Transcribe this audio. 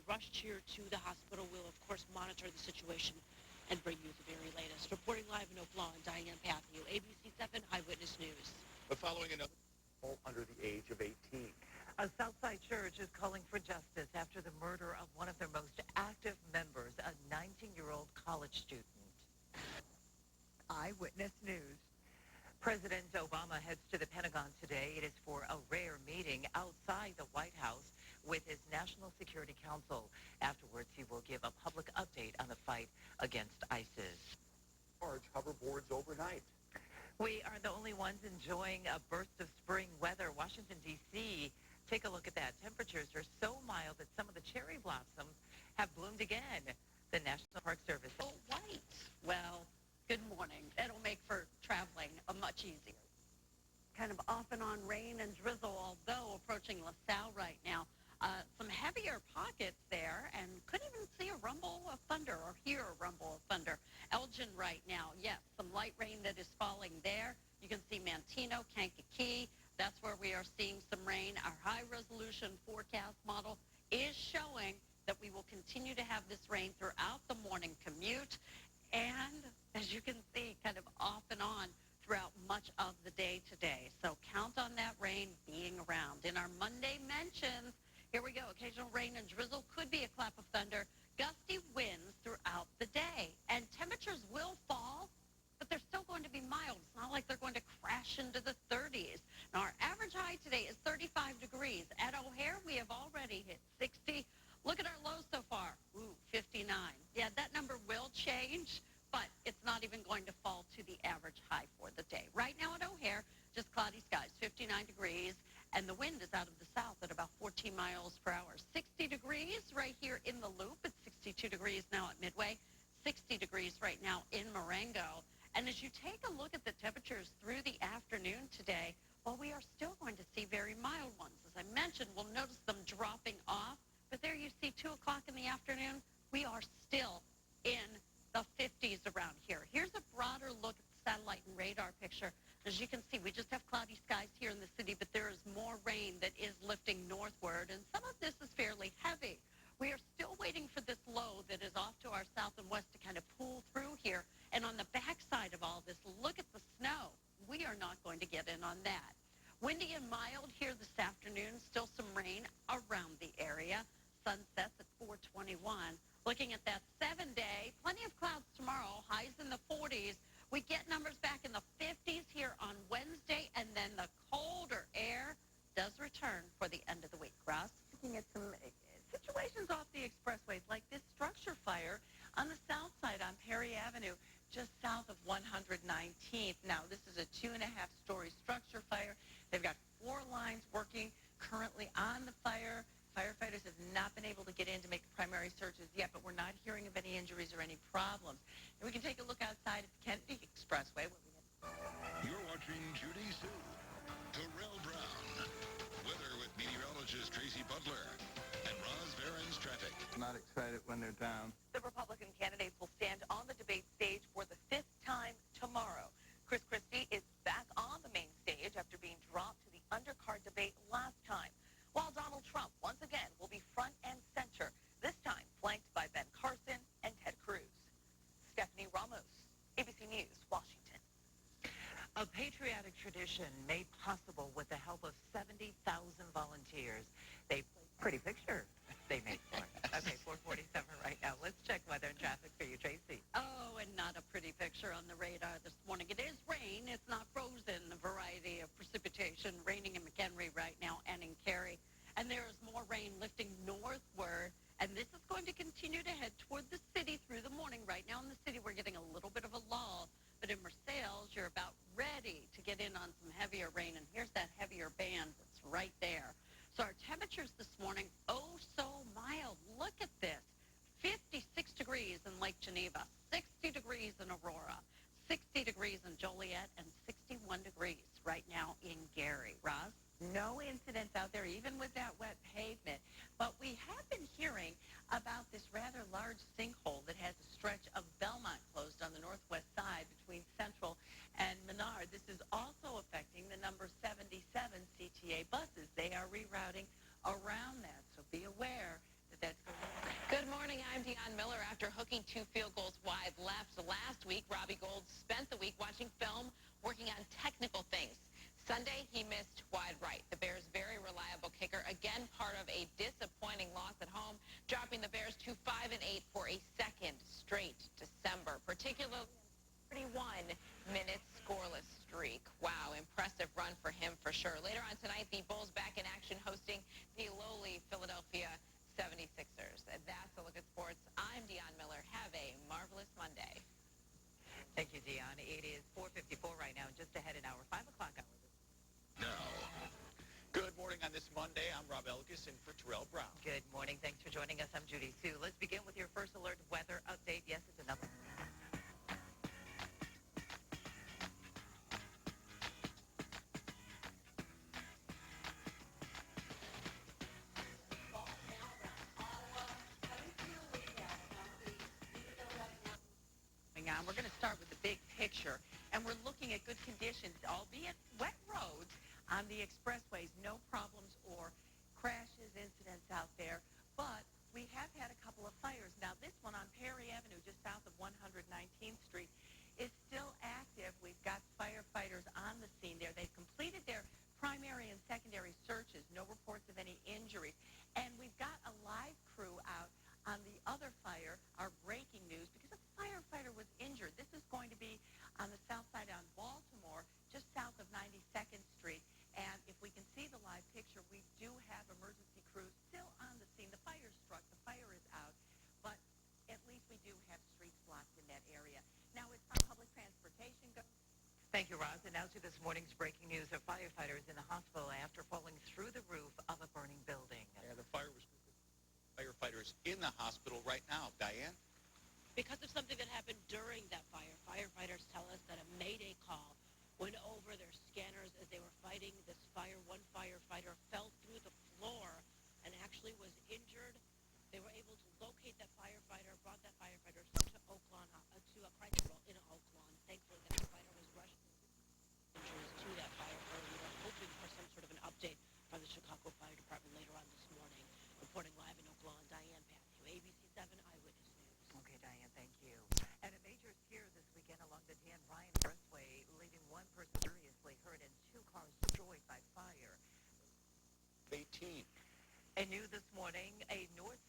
rushed here to the hospital. We'll, of course, monitor the situation and bring you the very latest. Reporting live in Oaklawn, Diane, ABC 7 Eyewitness News. But following another under the age of 18. A Southside church is calling for justice after the murder of one of their most active members, a 19-year-old college student. Eyewitness News. President Obama heads to the Pentagon today. It is for a rare meeting outside the White House with his National Security Council. Afterwards, he will give a public update on the fight against ISIS. Large hoverboards overnight. We are the only ones enjoying a burst of spring weather. Washington, D.C., take a look at that. Temperatures are so mild that some of the cherry blossoms have bloomed again. The National Park Service. Oh, white. Well, good morning. It'll make for traveling much easier. Kind of off and on rain and drizzle, although approaching LaSalle right now. Some heavier pockets there, and could even see a rumble of thunder or hear a rumble of thunder. Elgin right now, yes, some light rain that is falling there. You can see Manteno, Kankakee. That's where we are seeing some rain. Our high-resolution forecast model is showing that we will continue to have this rain throughout the morning commute. And as you can see, kind of off and on throughout much of the day today. So count on that rain being around. In our Monday mentions, here we go. Occasional rain and drizzle, could be a clap of thunder. Gusty winds throughout the day. And temperatures will fall, but they're still going to be mild. It's not like they're going to crash into the 30s. Now, our average high today is 35 degrees. At O'Hare, we have already hit 60. Look at our lows so far. Ooh, 59. Yeah, that number will change, but it's not even going to fall to the average high for the day. Right now at O'Hare, just cloudy skies, 59 degrees, and the wind is out of the south at about 14 miles per hour. 60 degrees right here in the Loop. It's 62 degrees now at Midway, 60 degrees right now in Marengo. And as you take a look at the temperatures through the afternoon today, well, we are still going to see very mild ones. As I mentioned, we'll notice them dropping off. But there you see 2 o'clock in the afternoon, we are still in the 50s around here. Here's a broader look at the satellite and radar picture. As you can see, we just have cloudy skies here in the city, but there is more rain that is lifting northward, and some of this is fairly heavy. We are still waiting for this low that is off to our south and west to kind of pull through here. And on the backside of all this, look at the snow. We are not going to get in on that. Windy and mild here this afternoon. Still some rain around the area. Sun sets at 4:21. Looking at that 7-day, plenty of clouds tomorrow, highs in the 40s. We get numbers back in the 50s here on Wednesday, and then the colder air does return for the end of the week. Ross? Looking at some situations off the expressways, like this structure fire on the south side on Perry Avenue, just south of 119th. Now, this is a 2.5-story structure fire. They've got 4 lines working currently on the fire. Firefighters have not been able to get in to make primary searches yet, but we're not hearing of any injuries or any problems. And we can take a look outside at the Kennedy Expressway. You're watching Judy Sue, Terrell Brown, weather with meteorologist Tracy Butler, and Roz Varen's traffic. Not excited when they're down. The Republican candidates will stand on the debate stage for the 5th time tomorrow. Chris Christie is back on the main stage after being dropped to the undercard debate last time, while Donald Trump once again will be front and center, this time flanked by Ben Carson and Ted Cruz. Stephanie Ramos, ABC News, Washington. A patriotic tradition made possible with the help of 70,000 volunteers. Pretty picture they made for it. Okay, 4:47 right now. Let's check weather and traffic for you, Tracy. Oh, and not a pretty picture on the radar this morning. It is rain. It's not frozen. A variety of precipitation raining in McHenry right now and in Cary. And there is more rain lifting northward. And this is going to continue to head toward the city through the morning. Right now in the city, we're getting a little bit of a lull. But in Marseilles, you're about ready to get in on some heavier rain. And here's that heavier band that's right there. So our temperatures this morning, oh so mild. Look at this. 56 degrees in Lake Geneva, 60 degrees in Aurora, 60 degrees in Joliet, and 61 degrees right now in Gary. Roz? No incidents out there, even with that wet pavement. But we have been hearing about this rather large sinkhole that has a stretch of Belmont closed on the northwest side between Central and Menard. This is also affecting the number 77 CTA buses. They are rerouting around that, so be aware that that's going to Good morning. I'm Dionne Miller. After hooking 2 field goals wide left last week, Robbie Gould spent the week watching film, working on technical things. Sunday, he missed wide right. The Bears' very reliable kicker, again part of a disappointing loss at home, dropping the Bears to 5-8 for a second straight December, particularly 31-minute scoreless streak. Wow, impressive run for him for sure. Later on tonight, the Bulls back in action hosting the lowly Philadelphia 76ers. That's a look at sports. I'm Dionne Miller. Have a marvelous Monday. Thank you, Dionne. It is 4:54 right now, just ahead an hour, 5 o'clock hour. Now, Good morning on this Monday. I'm Rob Elgis in for Terrell Brown. Good morning. Thanks for joining us. I'm Judy Sue. Let's begin with your first alert weather update. Yes, it's another. We're going to start with the big picture, and we're looking at good conditions, albeit wet roads on the expressways. No problems or crashes, incidents out there, but we have had a couple of fires. Now, this one on Perry Avenue, just south of 119th Street, is still active. We've got firefighters on the scene there. They've completed their primary and secondary searches. No reports of any injuries. And we've got a live crew out on the other fire, our breaking news, because a firefighter was injured. This is going to be on the south side on Baltimore, just south of 92nd Street. And if we can see the live picture, we do have emergency crews still on the scene. The fire struck. The fire is out. But at least we do have streets blocked in that area. Now, as far as public transportation goes. Thank you, Roz. And now to this morning's breaking news. A firefighter is in the hospital after falling through the roof of a burning building. Yeah, the fire was firefighters in the hospital right now. Diane? Because of something that happened during that fire, firefighters tell us that a mayday call went over their scanners as they were fighting this fire. One firefighter fell through the floor and actually was injured. They were able to locate that firefighter, brought that firefighter to Oaklawn, to a crisis in Oaklawn. Thankfully, that firefighter was rushed injuries to that firefighter. We were hoping for some sort of an update from the Chicago Fire Department later on this morning. Reporting live in Oaklawn, Diane, ABC 7 Eyewitness News. Okay, Diane, thank you. And a major scare this weekend along the Dan Ryan Expressway, leaving one person seriously hurt and 2 cars destroyed by fire. 18. And new this morning, a North